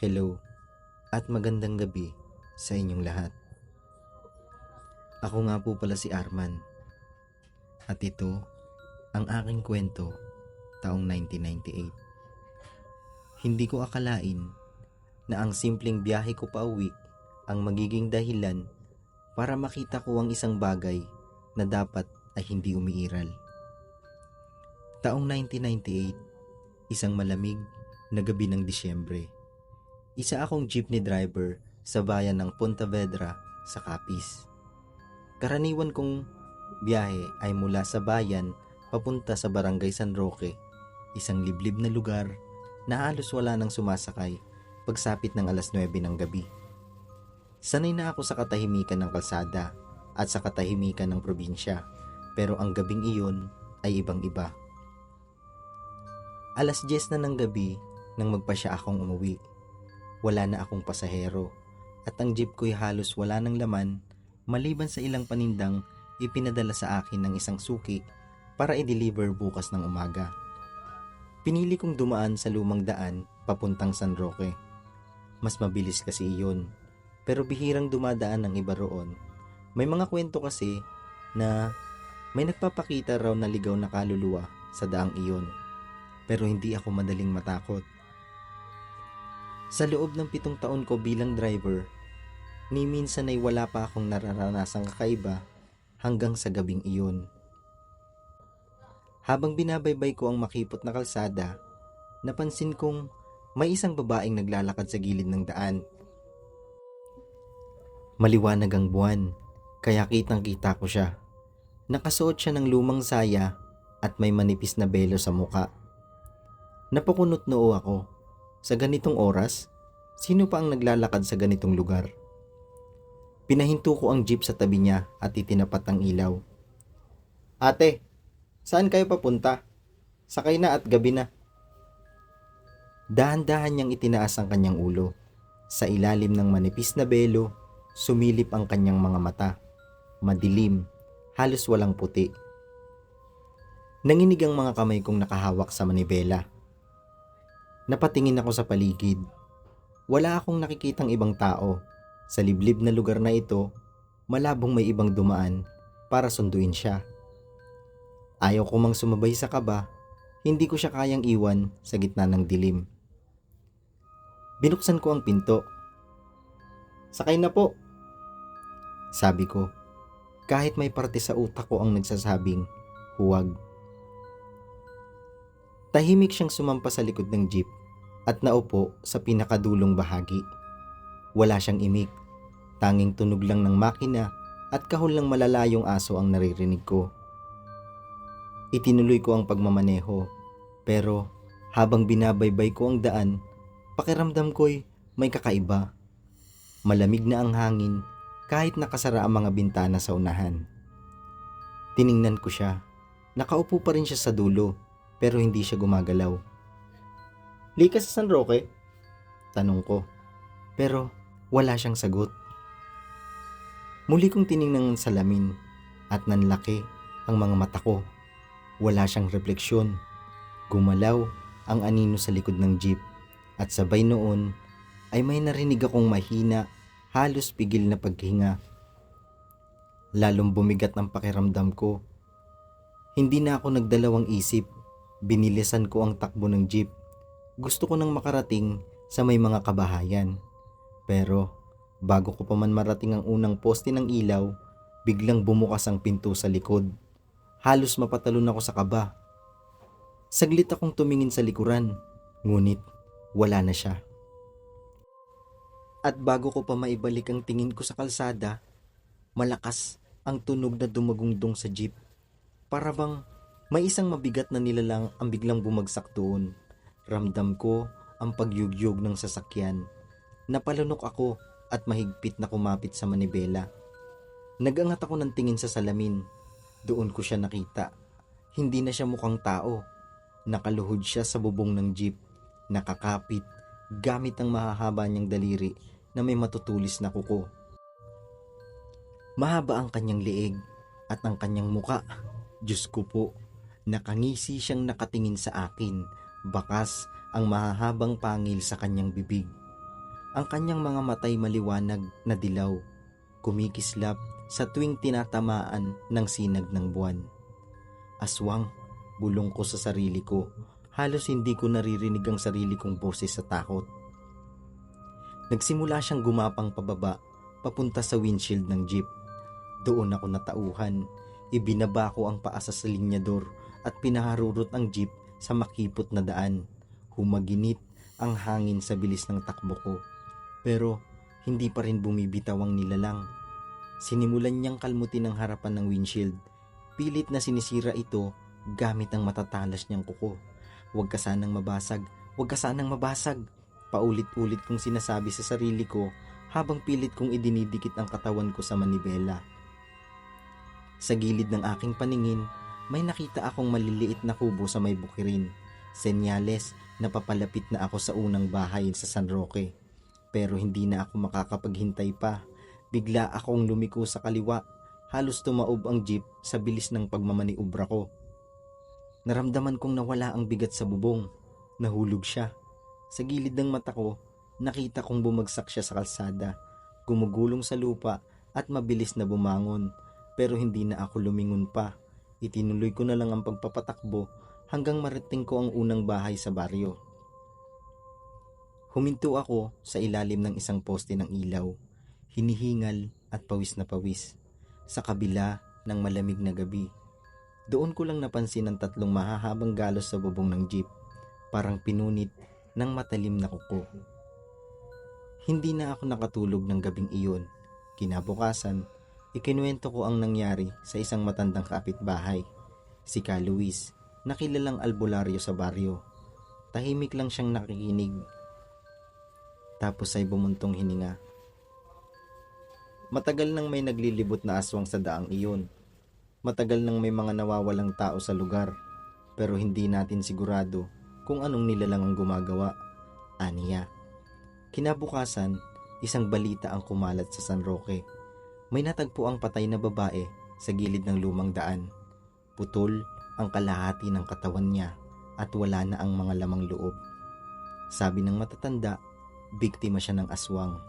Hello at magandang gabi sa inyong lahat. Ako nga po pala si Arman at ito ang aking kwento taong 1998. Hindi ko akalain na ang simpleng biyahe ko pauwi ang magiging dahilan para makita ko ang isang bagay na dapat ay hindi umiiral. Taong 1998, isang malamig na gabi ng Disyembre. Isa akong jeepney driver sa bayan ng Ponta Vedra sa Capiz. Karaniwan kong biyahe ay mula sa bayan papunta sa Barangay San Roque, isang liblib na lugar na halos wala nang sumasakay pagsapit ng alas 9 ng gabi. Sanay na ako sa katahimikan ng kalsada at sa katahimikan ng probinsya, pero ang gabing iyon ay ibang-iba. Alas 10 na ng gabi nang magpasya akong umuwi. Wala na akong pasahero at ang jeep ko'y halos wala ng laman maliban sa ilang panindang ipinadala sa akin ng isang suki para i-deliver bukas ng umaga. Pinili kong dumaan sa lumang daan papuntang San Roque. Mas mabilis kasi iyon, pero bihirang dumadaan ng iba roon. May mga kwento kasi na may nagpapakita raw na ligaw na kaluluwa sa daang iyon, pero hindi ako madaling matakot. Sa loob ng 7 taon ko bilang driver, ni minsan ay wala pa akong nararanasang kakaiba hanggang sa gabing iyon. Habang binabaybay ko ang makipot na kalsada, napansin kong may isang babaeng naglalakad sa gilid ng daan. Maliwanag ang buwan, kaya kitang-kita ko siya. Nakasuot siya ng lumang saya at may manipis na belo sa muka. Napakunot noo ako. Sa ganitong oras, sino pa ang naglalakad sa ganitong lugar? Pinahinto ko ang jeep sa tabi niya at itinapat ang ilaw. Ate, saan kayo papunta? Sakay na at gabi na. Dahan-dahan niyang itinaas ang kanyang ulo. Sa ilalim ng manipis na belo, sumilip ang kanyang mga mata. Madilim, halos walang puti. Nanginig ang mga kamay kong nakahawak sa manibela. Napatingin ako sa paligid. Wala akong nakikitang ibang tao. Sa liblib na lugar na ito, malabong may ibang dumaan para sunduin siya. Ayaw ko mang sumabay sa kaba, hindi ko siya kayang iwan sa gitna ng dilim. Binuksan ko ang pinto. Sakay na po, sabi ko, kahit may parte sa utak ko ang nagsasabing, huwag. Tahimik siyang sumampa sa likod ng jeep at naupo sa pinakadulong bahagi. Wala siyang imik, tanging tunog lang ng makina at kahol ng malalayong aso ang naririnig ko. Itinuloy ko ang pagmamaneho, pero habang binabaybay ko ang daan, pakiramdam ko'y may kakaiba. Malamig na ang hangin kahit nakasara ang mga bintana sa unahan. Tiningnan ko siya. Nakaupo pa rin siya sa dulo, pero hindi siya gumagalaw. Likas sa San Roque? Tanong ko. Pero wala siyang sagot. Muli kong tiningnan ang salamin at nanlaki ang mga mata ko. Wala siyang refleksyon. Gumalaw ang anino sa likod ng jeep at sabay noon ay may narinig akong mahina, halos pigil na paghinga. Lalong bumigat ang pakiramdam ko. Hindi na ako nagdalawang isip. Binilisan ko ang takbo ng jeep. Gusto ko nang makarating sa may mga kabahayan. Pero bago ko pa man marating ang unang poste ng ilaw, biglang bumukas ang pinto sa likod. Halos mapatalon ako sa kaba. Saglit akong tumingin sa likuran, ngunit wala na siya. At bago ko pa maibalik ang tingin ko sa kalsada, malakas ang tunog na dumagungdong sa jeep. Para bang may isang mabigat na nilalang ang biglang bumagsak doon. Ramdam ko ang pagyugyog ng sasakyan. Napalunok ako at mahigpit na kumapit sa manibela. Nagangat ako ng tingin sa salamin. Doon ko siya nakita. Hindi na siya mukhang tao. Nakaluhod siya sa bubong ng jeep. Nakakapit gamit ang mahahaba niyang daliri na may matutulis na kuko. Mahaba ang kanyang leeg at ang kanyang muka. Diyos ko po, nakangisi siyang nakatingin sa akin. Bakas ang mahahabang pangil sa kanyang bibig. Ang kanyang mga matay maliwanag na dilaw, kumikislap sa tuwing tinatamaan ng sinag ng buwan. Aswang, bulong ko sa sarili ko. Halos hindi ko naririnig ang sarili kong boses sa takot. Nagsimula siyang gumapang pababa, papunta sa windshield ng jeep. Doon ako natauhan. Ibinaba ko ang paa sa linyador at pinaharurot ang jeep sa makipot na daan. Humaginit ang hangin sa bilis ng takbo ko. Pero hindi pa rin bumibitaw ang nilalang. Sinimulan niyang kalmutin ang harapan ng windshield. Pilit na sinisira ito gamit ang matatalas niyang kuko. Huwag ka sanang mabasag, huwag ka sanang mabasag. Paulit-ulit kong sinasabi sa sarili ko habang pilit kong idinidikit ang katawan ko sa manibela. Sa gilid ng aking paningin, may nakita akong maliliit na kubo sa may bukirin. Senyales na papalapit na ako sa unang bahay sa San Roque. Pero hindi na ako makakapaghintay pa. Bigla akong lumiko sa kaliwa. Halos tumaob ang jeep sa bilis ng pagmamaniobra ko. Naramdaman kong nawala ang bigat sa bubong. Nahulog siya. Sa gilid ng mata ko, nakita kong bumagsak siya sa kalsada. Gumugulong sa lupa at mabilis na bumangon. Pero hindi na ako lumingon pa. Itinuloy ko na lang ang pagpapatakbo hanggang marating ko ang unang bahay sa baryo. Huminto ako sa ilalim ng isang poste ng ilaw, hinihingal at pawis na pawis, sa kabila ng malamig na gabi. Doon ko lang napansin ang 3 mahahabang galos sa bubong ng jeep, parang pinunit ng matalim na kuko. Hindi na ako nakatulog ng gabing iyon. Kinabukasan, ikinuwento ko ang nangyari sa isang matandang kapitbahay, si Ka Luis, na kilalang albularyo sa baryo. Tahimik lang siyang nakikinig. Tapos ay bumuntong hininga. Matagal nang may naglilibot na aswang sa daang iyon. Matagal nang may mga nawawalang tao sa lugar. Pero hindi natin sigurado kung anong nilalang ang gumagawa. Aniya. Kinabukasan, isang balita ang kumalat sa San Roque. May natagpo ang patay na babae sa gilid ng lumang daan. Putol ang kalahati ng katawan niya at wala na ang mga lamang loob. Sabi ng matatanda, biktima siya ng aswang.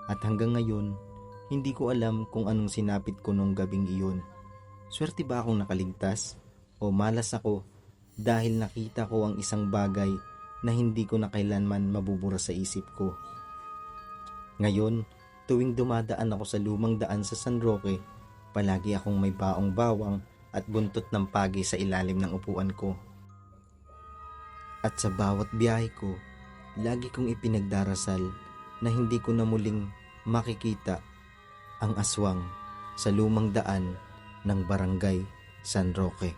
At hanggang ngayon, hindi ko alam kung anong sinapit ko nung gabing iyon. Swerte ba akong nakaligtas? O malas ako dahil nakita ko ang isang bagay na hindi ko na kailanman mabubura sa isip ko. Ngayon, tuwing dumadaan ako sa lumang daan sa San Roque, palagi akong may baong bawang at buntot ng pagi sa ilalim ng upuan ko. At sa bawat biyahe ko, lagi kong ipinagdarasal na hindi ko na muling makikita ang aswang sa lumang daan ng Barangay San Roque.